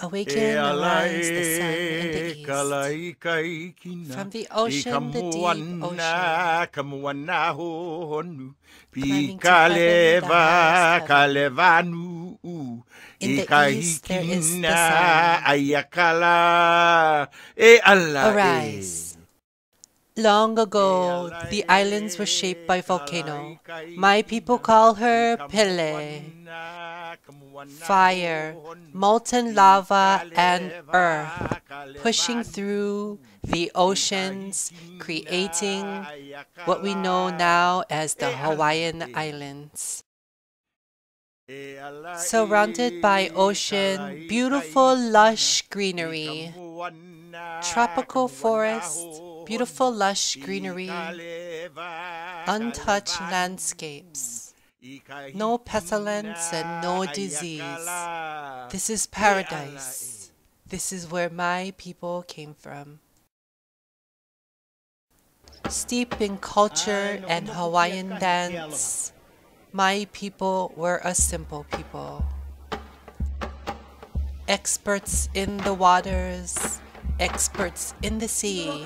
Awaken, arise, the sun in the east. From the ocean, the deep ocean, climbing to heaven, the highest heaven. In the east there is the sun. Arise. Long ago, the islands were shaped by volcano. My people call her Pele. Fire, molten lava, and earth pushing through the oceans, creating what we know now as the Hawaiian Islands. Surrounded by ocean, beautiful lush greenery, tropical forest, beautiful lush greenery, untouched landscapes, no pestilence and no disease. This is paradise. This is where my people came from. Steeped in culture and Hawaiian dance, my people were a simple people. Experts in the waters, experts in the sea.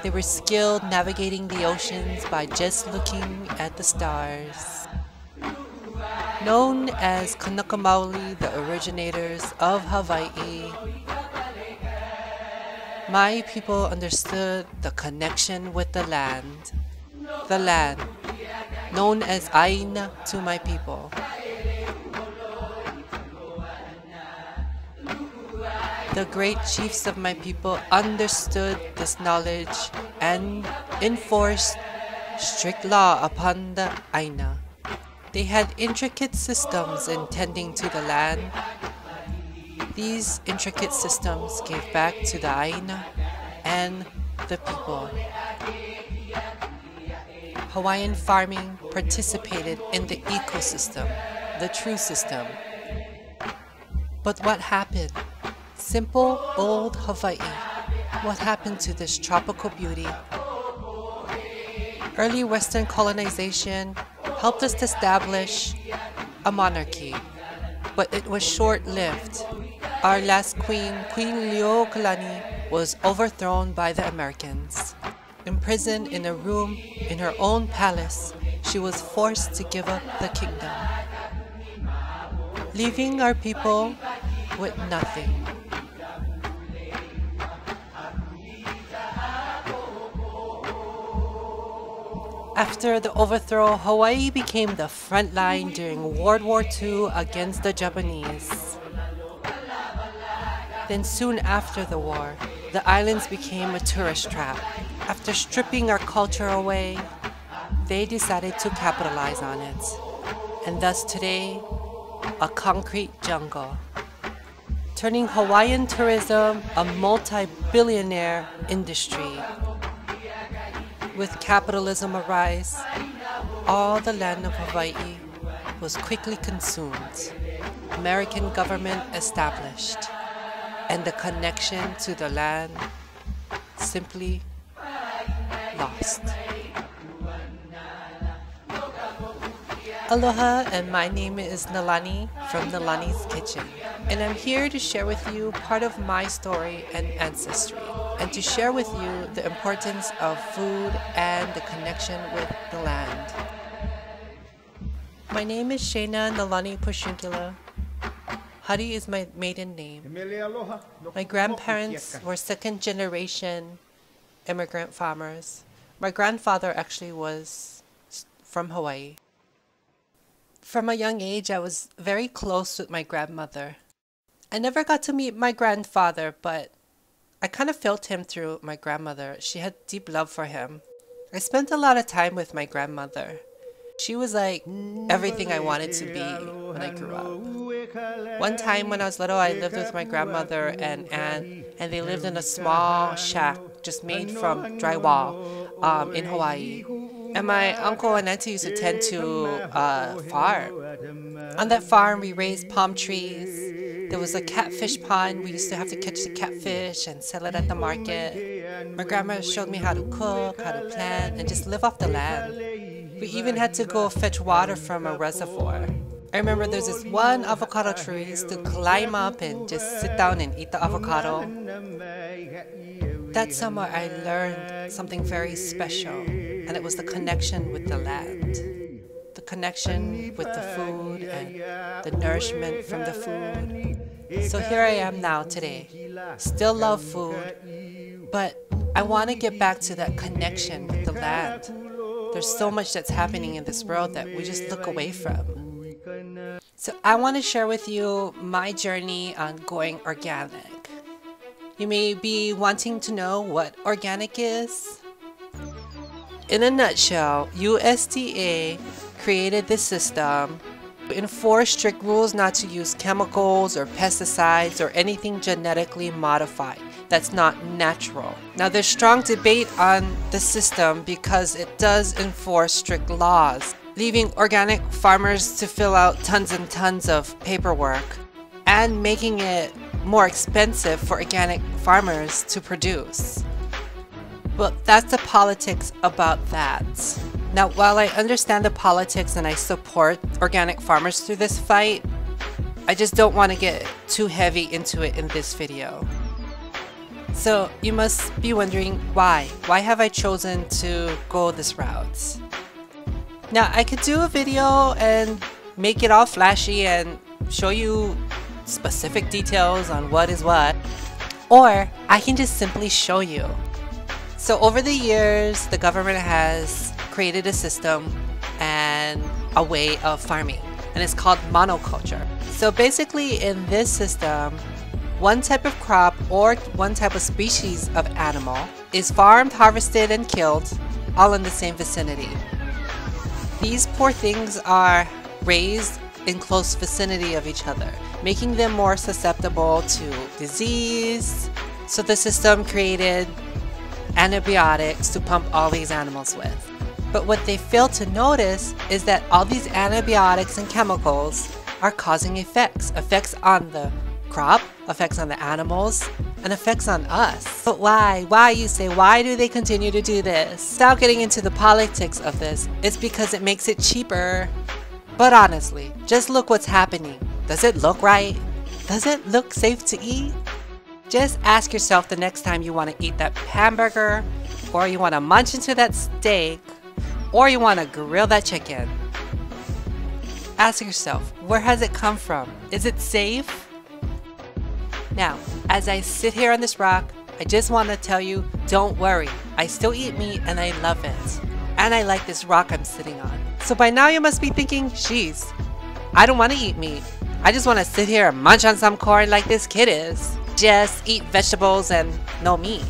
They were skilled navigating the oceans by just looking at the stars. Known as Kanaka Maoli, the originators of Hawaii, my people understood the connection with the land, known as Aina to my people. The great chiefs of my people understood this knowledge and enforced strict law upon the Aina. They had intricate systems in tending to the land. These intricate systems gave back to the Aina and the people. Hawaiian farming participated in the ecosystem, the true system. But what happened? Simple old Hawaii. What happened to this tropical beauty? Early Western colonization helped us to establish a monarchy, but it was short-lived. Our last queen, Queen Liokalani, was overthrown by the Americans. Imprisoned in a room in her own palace, she was forced to give up the kingdom, leaving our people with nothing. After the overthrow, Hawaii became the front line during World War II against the Japanese. Then soon after the war, the islands became a tourist trap. After stripping our culture away, they decided to capitalize on it. And thus today, a concrete jungle, turning Hawaiian tourism a multi-billionaire industry. With capitalism arise, all the land of Hawaii was quickly consumed. American government established, and the connection to the land simply lost. Aloha, and my name is Nalani from Nalani's Kitchen, and I'm here to share with you part of my story and ancestry, and to share with you the importance of food and the connection with the land. My name is Shayna Nalani Pushunkila. Hari is my maiden name. My grandparents were second-generation immigrant farmers. My grandfather actually was from Hawaii. From a young age, I was very close with my grandmother. I never got to meet my grandfather, but I kind of felt him through my grandmother. She had deep love for him. I spent a lot of time with my grandmother. She was like everything I wanted to be when I grew up. One time when I was little, I lived with my grandmother and aunt, and they lived in a small shack just made from drywall in Hawaii. And my uncle and auntie used to tend to a farm. On that farm, we raised palm trees. There was a catfish pond. We used to have to catch the catfish and sell it at the market. My grandma showed me how to cook, how to plant, and just live off the land. We even had to go fetch water from a reservoir. I remember there's this one avocado tree. I used to climb up and just sit down and eat the avocado. That summer I learned something very special, and it was the connection with the land. The connection with the food and the nourishment from the food. So here I am now today. Still love food, but I want to get back to that connection with the land. There's so much that's happening in this world that we just look away from. So I want to share with you my journey on going organic. You may be wanting to know what organic is. In a nutshell, USDA created this system to enforce strict rules not to use chemicals or pesticides or anything genetically modified that's not natural. Now there's strong debate on the system because it does enforce strict laws, leaving organic farmers to fill out tons and tons of paperwork and making it more expensive for organic farmers to produce. But that's the politics about that. Now, while I understand the politics and I support organic farmers through this fight, I just don't want to get too heavy into it in this video. So you must be wondering why. Why have I chosen to go this route? Now, I could do a video and make it all flashy and show you specific details on what is what, or I can just simply show you. So over the years, the government has created a system and a way of farming, and it's called monoculture. So basically in this system, one type of crop or one type of species of animal is farmed, harvested, and killed all in the same vicinity. These poor things are raised in close vicinity of each other, making them more susceptible to disease. So the system created antibiotics to pump all these animals with. But what they fail to notice is that all these antibiotics and chemicals are causing effects on the crop, effects on the animals, and effects on us. But why? Why, you say? Why do they continue to do this? Without getting into the politics of this, it's because it makes it cheaper. But honestly, just look what's happening. Does it look right? Does it look safe to eat? Just ask yourself the next time you want to eat that hamburger, or you want to munch into that steak, or you want to grill that chicken. Ask yourself, where has it come from? Is it safe? Now, as I sit here on this rock, I just want to tell you, don't worry. I still eat meat and I love it. And I like this rock I'm sitting on. So by now you must be thinking, geez, I don't want to eat meat. I just want to sit here and munch on some corn like this kid is. Just eat vegetables and no meat.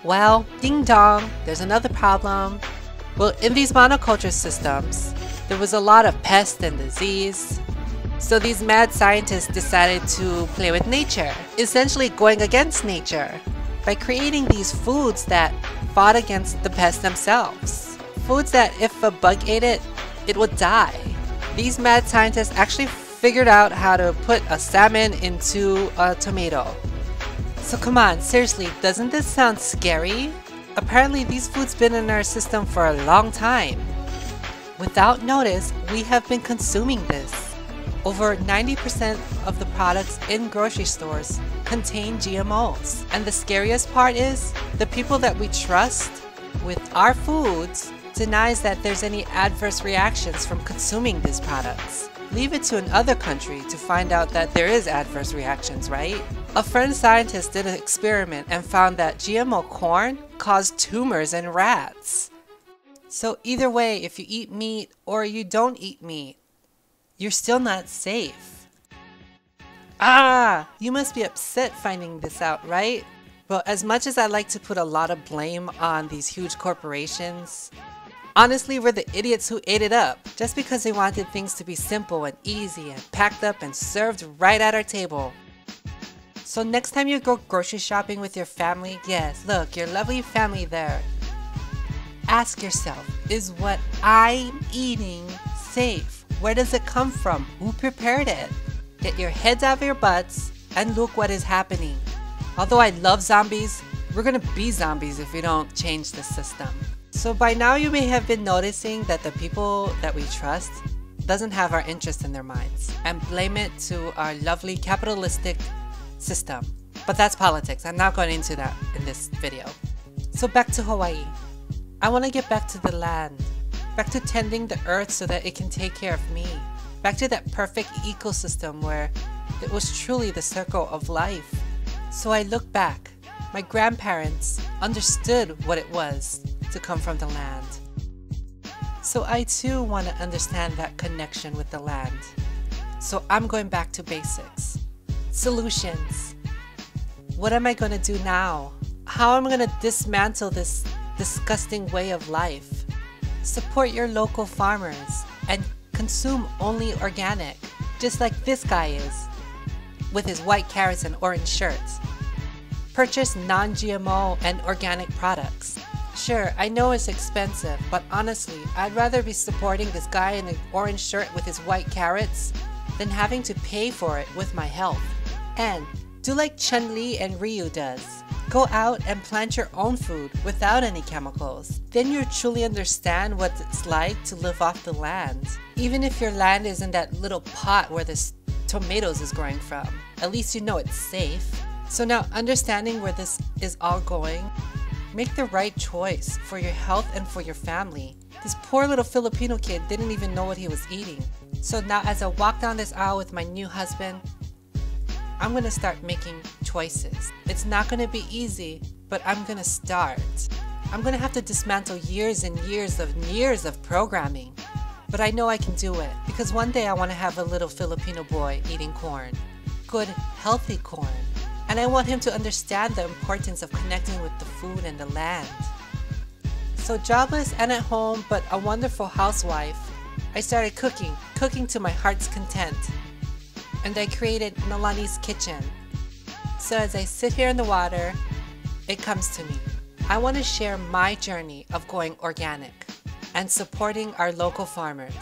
Well, ding dong, there's another problem. Well, in these monoculture systems, there was a lot of pest and disease. So these mad scientists decided to play with nature, essentially going against nature by creating these foods that fought against the pests themselves. Foods that if a bug ate it, it would die. These mad scientists actually figured out how to put a salmon into a tomato. So come on, seriously, doesn't this sound scary? Apparently these foods been in our system for a long time. Without notice, we have been consuming this. Over 90% of the products in grocery stores contain GMOs. And the scariest part is, the people that we trust with our foods denies that there's any adverse reactions from consuming these products. Leave it to another country to find out that there is adverse reactions, right? A French scientist did an experiment and found that GMO corn caused tumors in rats. So either way, if you eat meat or you don't eat meat, you're still not safe. You must be upset finding this out, right? Well, as much as I like to put a lot of blame on these huge corporations, honestly, we're the idiots who ate it up just because they wanted things to be simple and easy and packed up and served right at our table. So next time you go grocery shopping with your family, yes, look, your lovely family there, ask yourself, is what I'm eating safe? Where does it come from? Who prepared it? Get your heads out of your butts and look what is happening. Although I love zombies, we're gonna be zombies if we don't change the system. So by now you may have been noticing that the people that we trust, doesn't have our interest in their minds and blame it to our lovely capitalistic system. But that's politics. I'm not going into that in this video. So back to Hawaii. I want to get back to the land, back to tending the earth so that it can take care of me, back to that perfect ecosystem where it was truly the circle of life. So I look back. My grandparents understood what it was to come from the land. So I too want to understand that connection with the land. So I'm going back to basics. Solutions. What am I going to do now? How am I going to dismantle this disgusting way of life? Support your local farmers and consume only organic, just like this guy is, with his white carrots and orange shirts. Purchase non-GMO and organic products. Sure, I know it's expensive, but honestly, I'd rather be supporting this guy in an orange shirt with his white carrots than having to pay for it with my health. And do like Chun-Li and Ryu does. Go out and plant your own food without any chemicals. Then you truly understand what it's like to live off the land. Even if your land is in that little pot where the tomatoes is growing from, at least you know it's safe. So now, understanding where this is all going, make the right choice for your health and for your family. This poor little Filipino kid didn't even know what he was eating. So now as I walk down this aisle with my new husband, I'm gonna start making choices. It's not gonna be easy, but I'm gonna start. I'm gonna have to dismantle years and years of programming. But I know I can do it, because one day I wanna have a little Filipino boy eating corn. Good, healthy corn. And I want him to understand the importance of connecting with the food and the land. So jobless and at home, but a wonderful housewife, I started cooking to my heart's content. And I created Nolani's Kitchen. So as I sit here in the water, it comes to me. I want to share my journey of going organic and supporting our local farmers.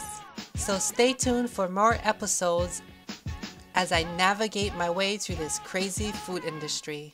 So stay tuned for more episodes as I navigate my way through this crazy food industry.